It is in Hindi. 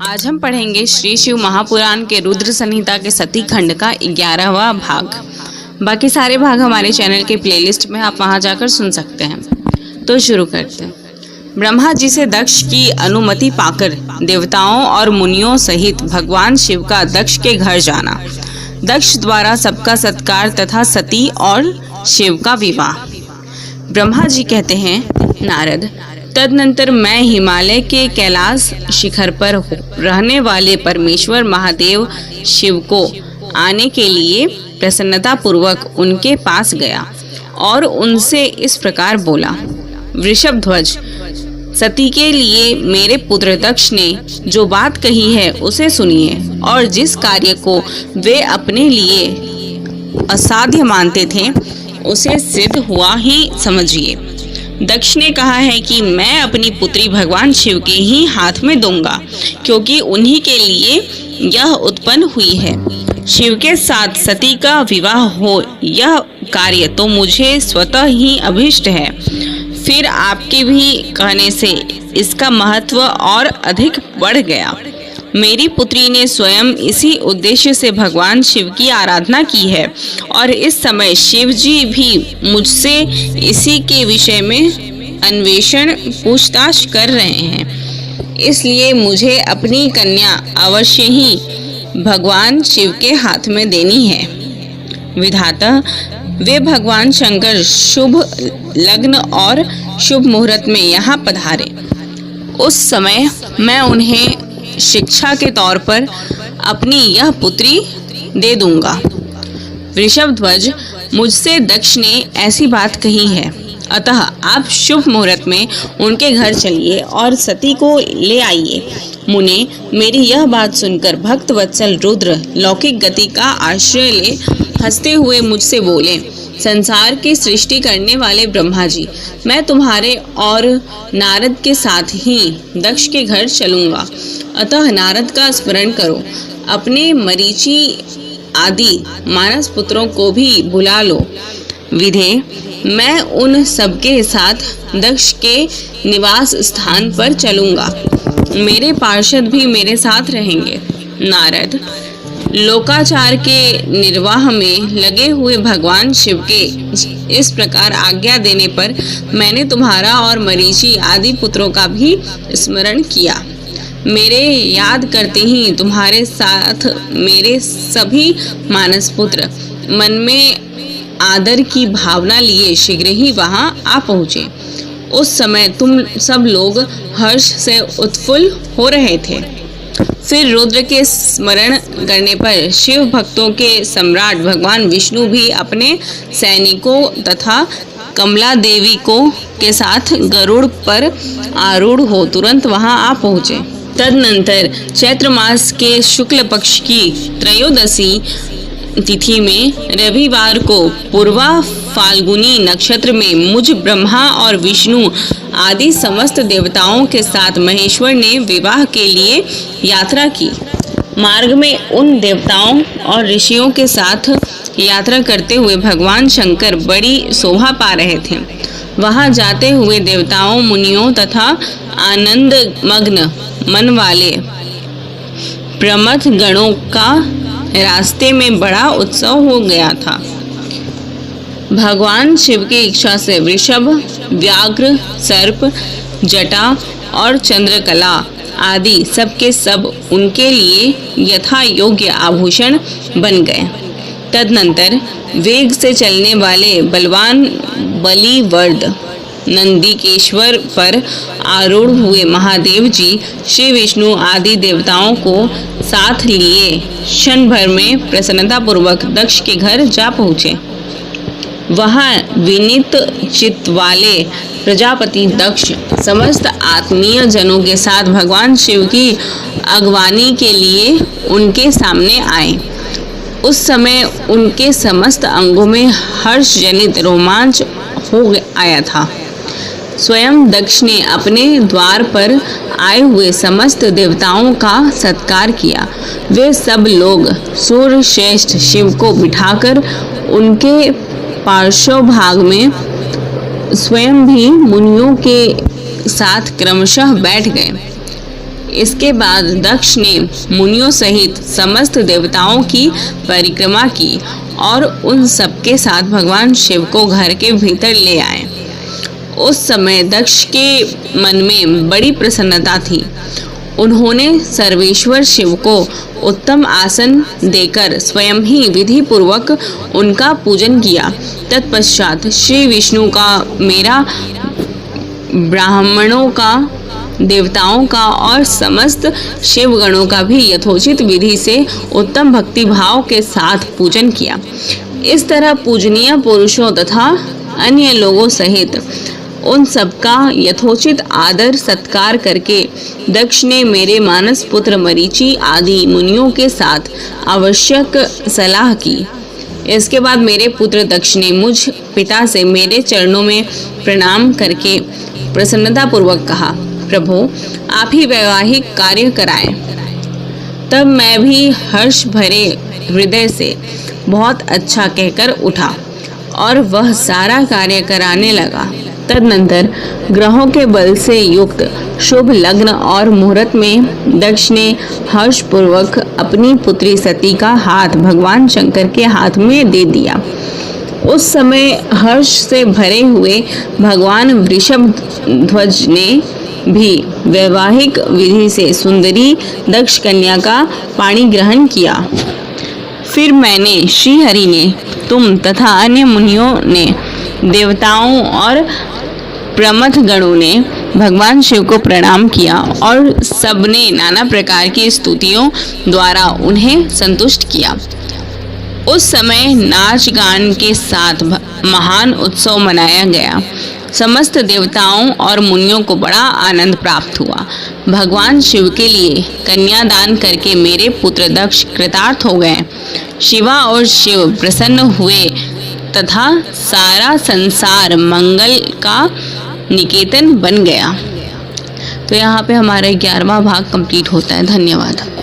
आज हम पढ़ेंगे श्री शिव महापुराण के रुद्र संहिता के सती खंड का 11वां भाग। बाकी सारे भाग हमारे चैनल के प्लेलिस्ट में आप वहां जाकर सुन सकते हैं। तो शुरू करते हैं। ब्रह्मा जी से दक्ष की अनुमति पाकर देवताओं और मुनियों सहित भगवान शिव का दक्ष के घर जाना, दक्ष द्वारा सबका सत्कार तथा सती और शिव का विवाह। ब्रह्मा जी कहते हैं, नारद, तदनंतर मैं हिमालय के कैलाश शिखर पर रहने वाले परमेश्वर महादेव शिव को आने के लिए प्रसन्नता पूर्वक उनके पास गया और उनसे इस प्रकार बोला, वृषभध्वज, सती के लिए मेरे पुत्र दक्ष ने जो बात कही है उसे सुनिए और जिस कार्य को वे अपने लिए असाध्य मानते थे उसे सिद्ध हुआ ही समझिए। दक्ष ने कहा है कि मैं अपनी पुत्री भगवान शिव के ही हाथ में दूंगा, क्योंकि उन्हीं के लिए यह उत्पन्न हुई है। शिव के साथ सती का विवाह हो यह कार्य तो मुझे स्वतः ही अभिष्ट है। फिर आपके भी कहने से इसका महत्व और अधिक बढ़ गया। मेरी पुत्री ने स्वयं इसी उद्देश्य से भगवान शिव की आराधना की है और इस समय शिव जी भी मुझसे इसी के विषय में अन्वेषण पूछताछ कर रहे हैं। इसलिए मुझे अपनी कन्या अवश्य ही भगवान शिव के हाथ में देनी है। विधाता, वे भगवान शंकर शुभ लग्न और शुभ मुहूर्त में यहाँ पधारे। उस समय मैं उन्हें शिक्षा के तौर पर अपनी यह पुत्री दे दूंगा। वृषभध्वज, मुझसे दक्ष ने ऐसी बात कही है, अतः आप शुभ मुहूर्त में उनके घर चलिए और सती को ले आइए। मुने, मेरी यह बात सुनकर भक्त वत्सल रुद्र लौकिक गति का आश्रय ले हंसते हुए मुझसे बोले, संसार की सृष्टि करने वाले ब्रह्मा जी, मैं तुम्हारे और नारद के साथ ही दक्ष के घर चलूंगा। अतः नारद का स्मरण करो, अपने मरीचि आदि मानस पुत्रों को भी बुला लो। विधे, मैं उन सबके साथ दक्ष के निवास स्थान पर चलूंगा। मेरे पार्षद भी मेरे साथ रहेंगे। नारद, लोकाचार के निर्वाह में लगे हुए भगवान शिव के इस प्रकार आज्ञा देने पर मैंने तुम्हारा और मरीचि आदि पुत्रों का भी स्मरण किया। मेरे याद करते ही तुम्हारे साथ मेरे सभी मानस पुत्र मन में आदर की भावना लिए शीघ्र ही वहां आ पहुँचे। उस समय तुम सब लोग हर्ष से उत्फुल्ल हो रहे थे। फिर रुद्र के स्मरण करने पर शिव भक्तों के सम्राट भगवान विष्णु भी अपने सैनिकों तथा कमला देवी को के साथ गरुड़ पर आरूढ़ हो तुरंत वहां आ पहुँचे। तदनंतर चैत्र मास के शुक्ल पक्ष की त्रयोदशी तिथि में रविवार को पूर्वा फाल्गुनी नक्षत्र में मुझ ब्रह्मा और विष्णु आदि समस्त देवताओं के साथ महेश्वर ने विवाह के लिए यात्रा की। मार्ग में उन देवताओं और ऋषियों के साथ यात्रा करते हुए भगवान शंकर बड़ी शोभा पा रहे थे। वहां जाते हुए देवताओं, मुनियों तथा आनंद मग्न मन वाले प्रमथ गणों का रास्ते में बड़ा उत्सव हो गया था। भगवान शिव की इच्छा से वृषभ, व्याघ्र, सर्प, जटा और चंद्रकला आदि सबके सब उनके लिए यथा योग्य आभूषण बन गए। तदनंतर वेग से चलने वाले बलवान बलिवर्द नंदीकेश्वर पर आरूढ़ हुए महादेव जी श्री विष्णु आदि देवताओं को साथ लिए क्षण भर में प्रसन्नता पूर्वक दक्ष के घर जा पहुँचे। वहाँ विनीत चित्त वाले प्रजापति दक्ष समस्त आत्मीय जनों के साथ भगवान शिव की अगवानी के लिए उनके सामने आए। उस समय उनके समस्त अंगों में हर्ष जनित रोमांच हो आया था। स्वयं दक्ष ने अपने द्वार पर आए हुए समस्त देवताओं का सत्कार किया। वे सब लोग सूर्य श्रेष्ठ शिव को बिठाकर उनके पार्श्व भाग में स्वयं भी मुनियों के साथ क्रमशः बैठ गए। इसके बाद दक्ष ने मुनियों सहित समस्त देवताओं की परिक्रमा की और उन सबके साथ भगवान शिव को घर के भीतर ले आए। उस समय दक्ष के मन में बड़ी प्रसन्नता थी। उन्होंने सर्वेश्वर शिव को उत्तम आसन देकर स्वयं ही विधि पूर्वक उनका पूजन किया। तत्पश्चात श्री विष्णु का, मेरा, ब्राह्मणों का, देवताओं का और समस्त शिवगणों का भी यथोचित विधि से उत्तम भक्ति भाव के साथ पूजन किया। इस तरह पूजनीय पुरुषों तथा अन्य लोगों सहित उन सबका यथोचित आदर सत्कार करके दक्ष ने मेरे मानस पुत्र मरीचि आदि मुनियों के साथ आवश्यक सलाह की। इसके बाद मेरे पुत्र दक्ष ने मुझ पिता से मेरे चरणों में प्रणाम करके प्रसन्नतापूर्वक कहा, प्रभु आप ही वैवाहिक कार्य कराएं। तब मैं भी हर्ष भरे हृदय से बहुत अच्छा कहकर उठा और वह सारा कार्य कराने लगा। तदनंतर ग्रहों के बल से युक्त शुभ लग्न और मुहूर्त में दक्ष ने हर्षपूर्वक अपनी पुत्री सती का हाथ भगवान शंकर के हाथ में दे दिया। उस समय हर्ष से भरे हुए भगवान वृषभ ध्वज ने भी वैवाहिक विधि से सुंदरी दक्ष कन्या का पाणी ग्रहण किया। फिर मैंने, श्री हरि ने, तुम तथा अन्य मुनियों ने, देवताओं और प्रमथ गणों ने भगवान शिव को प्रणाम किया और सबने नाना प्रकार की स्तुतियों द्वारा उन्हें संतुष्ट किया। उस समय नाच गान के साथ महान उत्सव मनाया गया। समस्त देवताओं और मुनियों को बड़ा आनंद प्राप्त हुआ। भगवान शिव के लिए कन्यादान करके मेरे पुत्र दक्ष कृतार्थ हो गए। शिवा और शिव प्रसन्न हुए तथा सारा संसार मंगल का निकेतन बन गया। तो यहाँ पे हमारा 11वां भाग कंप्लीट होता है। धन्यवाद।